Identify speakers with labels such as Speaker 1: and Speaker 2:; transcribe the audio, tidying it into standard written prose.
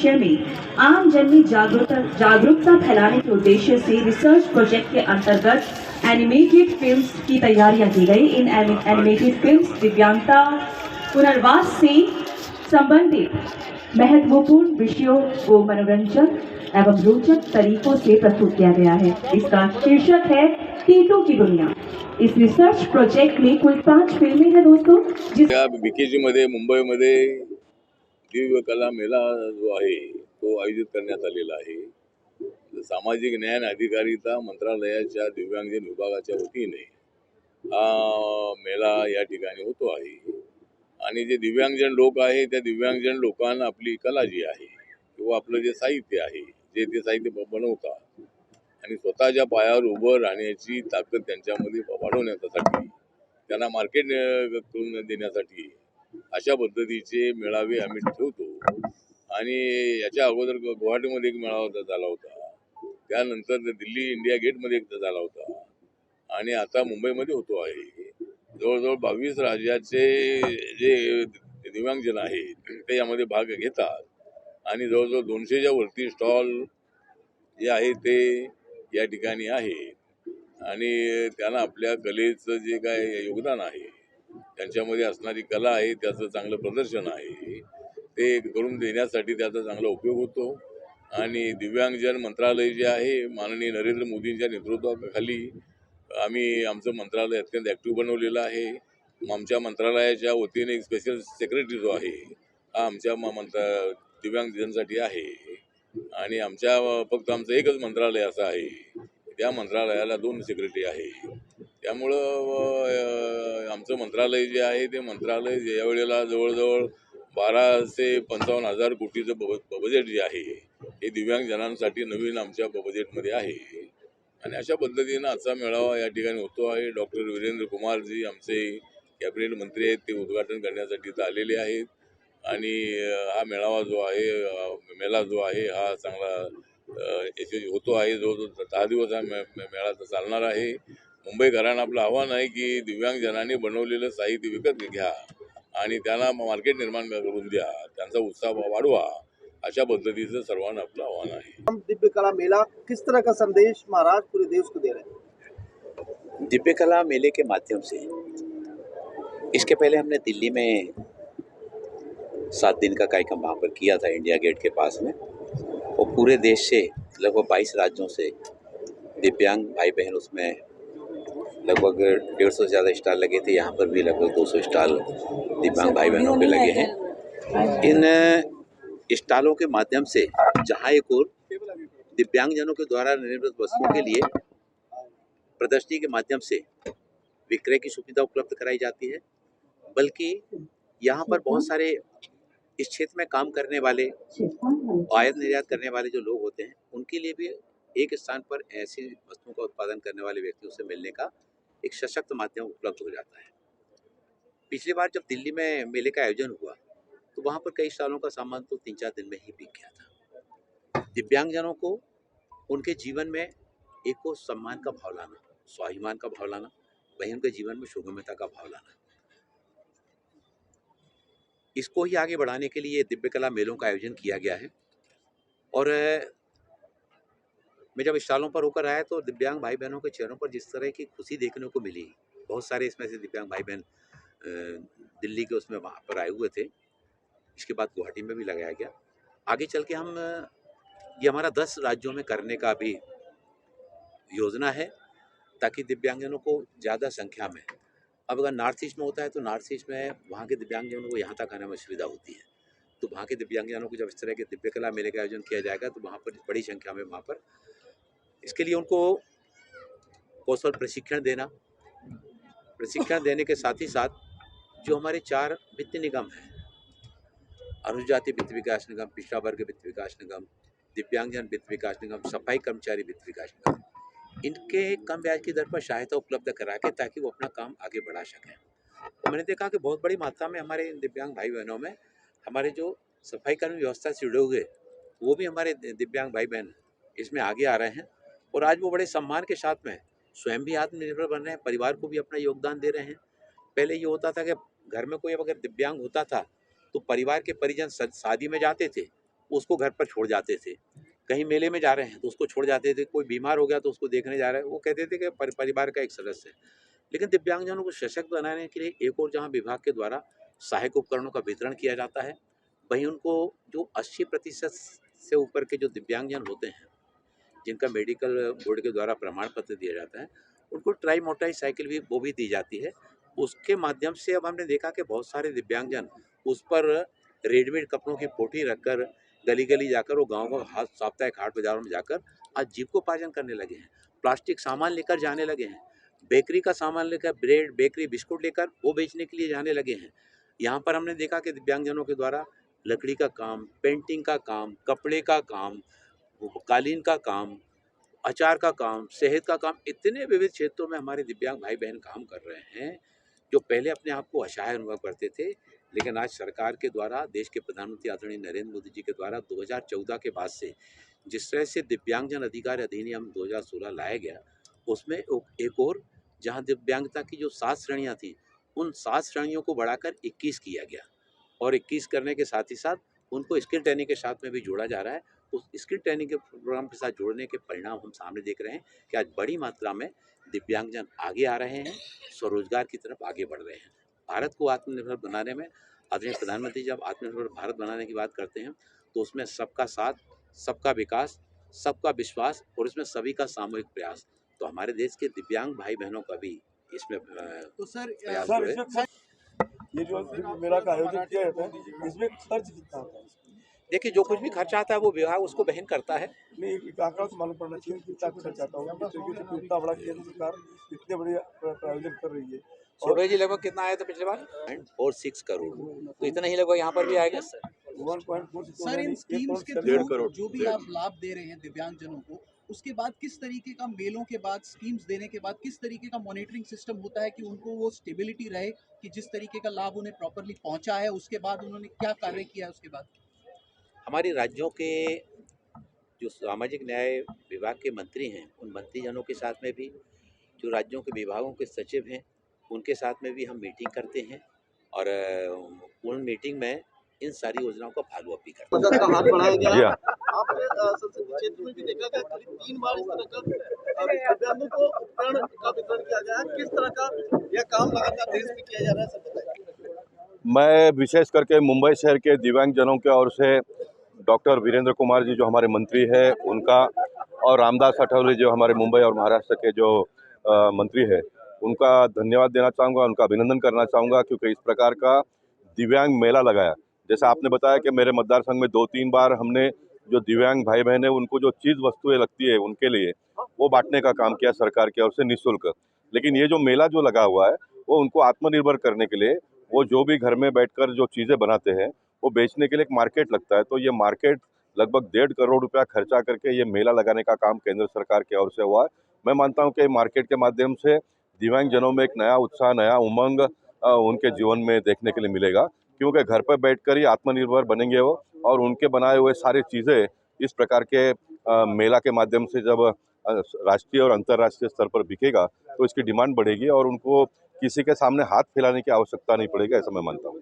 Speaker 1: विषय में आम जन में जागरूकता फैलाने के उद्देश्य से रिसर्च प्रोजेक्ट के अंतर्गत एनिमेटेड फिल्म्स की तैयारियां की गई। इन एनिमेटेड फिल्म्स दिव्यांगता पुनर्वास से संबंधित महत्वपूर्ण विषयों को मनोरंजक एवं रोचक तरीकों से प्रस्तुत किया गया है। इसका शीर्षक है टीटू की दुनिया। इस रिसर्च प्रोजेक्ट में कुल 5 फिल्में हैं दोस्तों।
Speaker 2: बीकेजी मध्ये मुंबईमध्ये दिव्य कला मेला जो आहे तो आयोजित करण्यात आलेला आहे। सामाजिक न्याय आणि अधिकारिता मंत्रालयाच्या दिव्यांगजन विभागाच्या वतीने हा मेला या ठिकाणी होतो आहे आणि जे दिव्यांगजन लोक आहे त्या दिव्यांगजन लोकांना आपली कला जी आहे किंवा आपलं जे साहित्य आहे ते साहित्य बनवतात आणि स्वतःच्या पायावर उभं राहण्याची ताकद त्यांच्यामध्ये वाढवण्यासाठी त्यांना मार्केट करून देण्यासाठी अशा पद्धतीचे मेळावे आम्ही ठेवतो। आणि याच्या अगोदर गुवाहाटीमध्ये एक मेळावा झाला होता, त्यानंतर दिल्ली इंडिया गेटमध्ये एक झाला होता आणि आता मुंबईमध्ये होतो आहे। जवळजवळ 22 राज्याचे जे दिव्यांगजन आहेत ते यामध्ये भाग घेतात आणि जवळजवळ 200च्या वरती स्टॉल जे आहे ते या ठिकाणी आहे आणि त्यांना आपल्या कलेचं जे काय योगदान आहे त्यांच्यामध्ये असणारी कला आहे त्याचं चांगलं प्रदर्शन आहे ते करून देण्यासाठी त्याचा चांगला उपयोग होतो। आणि दिव्यांगजन मंत्रालय जे आहे माननीय नरेंद्र मोदींच्या नेतृत्वाखाली आम्ही आमचं मंत्रालय अत्यंत ॲक्टिव्ह बनवलेलं आहे। आमच्या मंत्रालयाच्या वतीने एक स्पेशल सेक्रेटरी जो आहे हा आमच्या दिव्यांगजनसाठी आहे आणि फक्त आमचं एकच मंत्रालय असं आहे, त्या मंत्रालयाला 2 सेक्रेटरी आहे। त्यामुळं आमचं मंत्रालय जे आहे ते मंत्रालय या वेळेला जवळजवळ 12 ते 55,000 कोटीचं बजेट जे आहे हे दिव्यांगजनांसाठी नवीन आमच्या बजेटमध्ये आहे आणि अशा पद्धतीनं आजचा मेळावा या ठिकाणी होतो आहे। डॉक्टर वीरेंद्र कुमारजी आमचे कॅबिनेट मंत्री आहेत ते उद्घाटन करण्यासाठी इथं आलेले आहेत आणि हा मेळावा जो आहे मेला जो आहे हा चांगला यशस्वी होतो आहे। जो 10 दिवस हा मेळा चालणार आहे। मुंबईकरांना आपलं आव्हान आहे की दिव्यांगजनांनी बनवलेलं साहित्य विकत घ्या आणि त्यांना मार्केट निर्माण करून द्या, त्यांचा उत्साह वाढवा, अशा पद्धतीचं सर्वांना आपलं आव्हान आहे।
Speaker 3: दिव्य कला मेला किस तरह का संदेश महाराज पूरे देश को दे रहे हैं?
Speaker 4: दिव्य कला मेले के माध्यम से इसके पहले हमने दिल्ली में 7 दिन का कार्यक्रम वहाँ पर किया था इंडिया गेट के पास में, और पूरे देश से लगभग 22 राज्यों से दिव्यांग भाई बहन उसमें लगभग 150 से ज़्यादा स्टॉल लगे थे। यहाँ पर भी लगभग 200 स्टॉल दिव्यांग भाई बहनों के लगे हैं। इन स्टॉलों के माध्यम से जहाँ एक और दिव्यांगजनों के द्वारा निर्मित वस्तुओं के लिए प्रदर्शनी के माध्यम से विक्रय की सुविधा उपलब्ध कराई जाती है, बल्कि यहाँ पर बहुत सारे इस क्षेत्र में काम करने वाले आयात निर्यात करने वाले जो लोग होते हैं उनके लिए भी एक स्थान पर ऐसी वस्तुओं का उत्पादन करने वाले व्यक्तियों से मिलने का एक सशक्त माध्यम उपलब्ध हो जाता है। पिछली बार जब दिल्ली में मेले का आयोजन हुआ तो वहाँ पर कई स्टॉलों का सामान तो 3-4 दिन में ही बिक गया था। दिव्यांगजनों को उनके जीवन में एक को सम्मान का भाव लाना, स्वाभिमान का भाव लाना, वहीं उनके जीवन में सुगमता का भाव लाना, इसको ही आगे बढ़ाने के लिए दिव्य कला मेलों का आयोजन किया गया है। और मैं जब स्टॉलों पर होकर आया तो दिव्यांग भाई बहनों के चेहरों पर जिस तरह की खुशी देखने को मिली, बहुत सारे इसमें से दिव्यांग भाई बहन दिल्ली के उसमें वहाँ पर आए हुए थे। इसके बाद गुवाहाटी में भी लगाया गया। आगे चल के हम ये हमारा 10 राज्यों में करने का भी योजना है, ताकि दिव्यांगजनों को ज़्यादा संख्या में, अब अगर नॉर्थ ईस्ट में होता है तो नॉर्थ ईस्ट में वहाँ के दिव्यांगजनों को यहाँ तक आने में सुविधा होती है, तो वहाँ के दिव्यांगजनों को जब इस तरह के दिव्य कला मेले का आयोजन किया जाएगा तो वहाँ पर बड़ी संख्या में वहाँ पर इसके लिए उनको कौशल प्रशिक्षण देने के साथ ही साथ जो हमारे 4 वित्त निगम हैं, अनुसूचित जाति वित्त विकास निगम, पिछड़ा वर्ग वित्त विकास निगम, दिव्यांगजन वित्त विकास निगम, सफाई कर्मचारी वित्त विकास निगम, इनके कम ब्याज की दर पर सहायता उपलब्ध करा के ताकि वो अपना काम आगे बढ़ा सकें। तो मैंने देखा कि बहुत बड़ी मात्रा में हमारे दिव्यांग भाई बहनों में हमारे जो सफाई कर्मी व्यवस्था से जुड़े हुए वो भी हमारे दिव्यांग भाई बहन इसमें आगे आ रहे हैं, और आज वो बड़े सम्मान के साथ में स्वयं भी आत्मनिर्भर बन रहे हैं, परिवार को भी अपना योगदान दे रहे हैं। पहले ये होता था कि घर में कोई अगर दिव्यांग होता था तो परिवार के परिजन शादी में जाते थे, उसको घर पर छोड़ जाते थे। कहीं मेले में जा रहे हैं तो उसको छोड़ जाते थे, कोई बीमार हो गया तो उसको देखने जा रहे हैं, वो कहते थे कि परिवार का एक सदस्य है। लेकिन दिव्यांगजनों को सशक्त बनाने के लिए एक और जहाँ विभाग के द्वारा सहायक उपकरणों का वितरण किया जाता है, वहीं उनको जो 80% से ऊपर के जो दिव्यांगजन होते हैं, जिनका मेडिकल बोर्ड के द्वारा प्रमाण पत्र दिया जाता है, उनको ट्राई मोटाई साइकिल भी वो भी दी जाती है। उसके माध्यम से अब हमने देखा कि बहुत सारे दिव्यांगजन उस पर रेडीमेड कपड़ों की पोटी रखकर गली गली जाकर, वो गाँव को साप्ताहिक हाट बाजारों में जाकर आज जीविकोपार्जन करने लगे हैं। प्लास्टिक सामान लेकर जाने लगे हैं, बेकरी का सामान लेकर, ब्रेड बेकरी बिस्कुट लेकर वो बेचने के लिए जाने लगे हैं। यहाँ पर हमने देखा कि दिव्यांगजनों के द्वारा लकड़ी का काम, पेंटिंग का काम, कपड़े का काम, कालीन का काम, अचार का काम, शहद का काम, इतने विविध क्षेत्रों में हमारे दिव्यांग भाई बहन काम कर रहे हैं, जो पहले अपने आप को असहाय अनुभव करते थे। लेकिन आज सरकार के द्वारा, देश के प्रधानमंत्री आदरणीय नरेंद्र मोदी जी के द्वारा 2014 के बाद से जिस तरह से दिव्यांगजन अधिकार अधिनियम 2016 लाया गया, उसमें एक और जहां दिव्यांगता की जो 7 श्रेणियां थी, उन 7 श्रेणियों को बढ़ाकर 21 किया गया, और 21 करने के साथ ही साथ उनको स्किल ट्रेनिंग के साथ में भी जोड़ा जा रहा है। उस स्किल ट्रेनिंग के प्रोग्राम के साथ जोड़ने के परिणाम हम सामने देख रहे हैं कि आज बड़ी मात्रा में दिव्यांगजन आगे आ रहे हैं, स्वरोजगार की तरफ आगे बढ़ रहे हैं। भारत को आत्मनिर्भर बनाने में आदरणीय प्रधानमंत्री जब आत्मनिर्भर भारत बनाने की बात करते हैं, तो उसमें सबका साथ, सबका विकास, सबका विश्वास और इसमें सभी का सामूहिक प्रयास, तो हमारे देश के दिव्यांग भाई बहनों का भी इसमें
Speaker 5: तो सर
Speaker 4: प्रयास
Speaker 6: सर,
Speaker 4: जो है।
Speaker 6: इसमें ये जो मेला का आयोजन किया जाता है, इसमें खर्च कितना आता है?
Speaker 4: देखिए, जो कुछ भी खर्चा आता है वो विभाग उसको वहन करता है।
Speaker 6: नहीं, एक आंकड़ा तो मालूम पड़ना चाहिए कितना खर्च आता होगा, किस तरीके से इतना बड़ा केंद्र सरकार इतने बड़े आयोजन कर रही है।
Speaker 4: सूरज जी, लगभग कितना आया था पिछले बार? 1.46 करोड़, तो इतना ही लगभग यहाँ पर भी आएगा।
Speaker 6: 1.46
Speaker 5: सर इन स्कीम्स के
Speaker 2: 1.5 करोड़
Speaker 5: जो भी आप लाभ दे रहे हैं दिव्यांगजनों को, उसके बाद किस तरीके का मेलों के बाद स्कीम्स देने के बाद किस तरीके का मॉनिटरिंग सिस्टम होता है कि उनको वो स्टेबिलिटी रहे कि जिस तरीके का लाभ उन्हें प्रॉपरली पहुंचा है, उसके बाद उन्होंने क्या कार्य किया है उसके बाद?
Speaker 4: हमारे राज्यों के जो सामाजिक न्याय विभाग के मंत्री हैं, उन मंत्रीजनों के साथ में भी, जो राज्यों के विभागों के सचिव हैं, उनके साथ में भी हम मीटिंग करते हैं, और उन मीटिंग में इन सारी योजनाओं का फॉलो अप भी करते हैं।
Speaker 3: मदद का हाथ बढ़ाया गया है। आपने संसदीय क्षेत्र में भी देखा गया करीब 3 बार इस तरह का दिव्यांगों को उपकरण का वितरण किया गया है। किस तरह का यह काम लगातार देश में किया जा रहा है, सब बताइए।
Speaker 7: मैं विशेष करके मुंबई शहर के दिव्यांगजनों के ओर से डॉक्टर वीरेंद्र कुमार जी जो हमारे मंत्री हैं उनका, और रामदास अठावले जो हमारे मुंबई और महाराष्ट्र के जो मंत्री हैं, उनका धन्यवाद देना चाहूँगा, उनका अभिनंदन करना चाहूँगा, क्योंकि इस प्रकार का दिव्यांग मेला लगाया। जैसा आपने बताया कि मेरे मतदार संघ में 2-3 बार हमने जो दिव्यांग भाई बहन है उनको जो चीज़ वस्तुएं लगती है उनके लिए वो बांटने का काम किया सरकार की ओर से निःशुल्क। लेकिन ये जो मेला जो लगा हुआ है वो उनको आत्मनिर्भर करने के लिए, वो जो भी घर में बैठकर जो चीज़ें बनाते हैं वो बेचने के लिए एक मार्केट लगता है। तो ये मार्केट लगभग 1.5 करोड़ रुपया खर्चा करके ये मेला लगाने का काम केंद्र सरकार की ओर से हुआ है। मैं मानता हूँ कि मार्केट के माध्यम से दिव्यांगजनों में एक नया उत्साह, नया उमंग उनके जीवन में देखने के लिए मिलेगा, क्योंकि घर पर बैठकर ही आत्मनिर्भर बनेंगे वो, और उनके बनाए हुए सारी चीज़ें इस प्रकार के मेला के माध्यम से जब राष्ट्रीय और अंतर्राष्ट्रीय स्तर पर बिकेगा तो इसकी डिमांड बढ़ेगी और उनको किसी के सामने हाथ फैलाने की आवश्यकता नहीं पड़ेगी, ऐसा मैं मानता हूँ।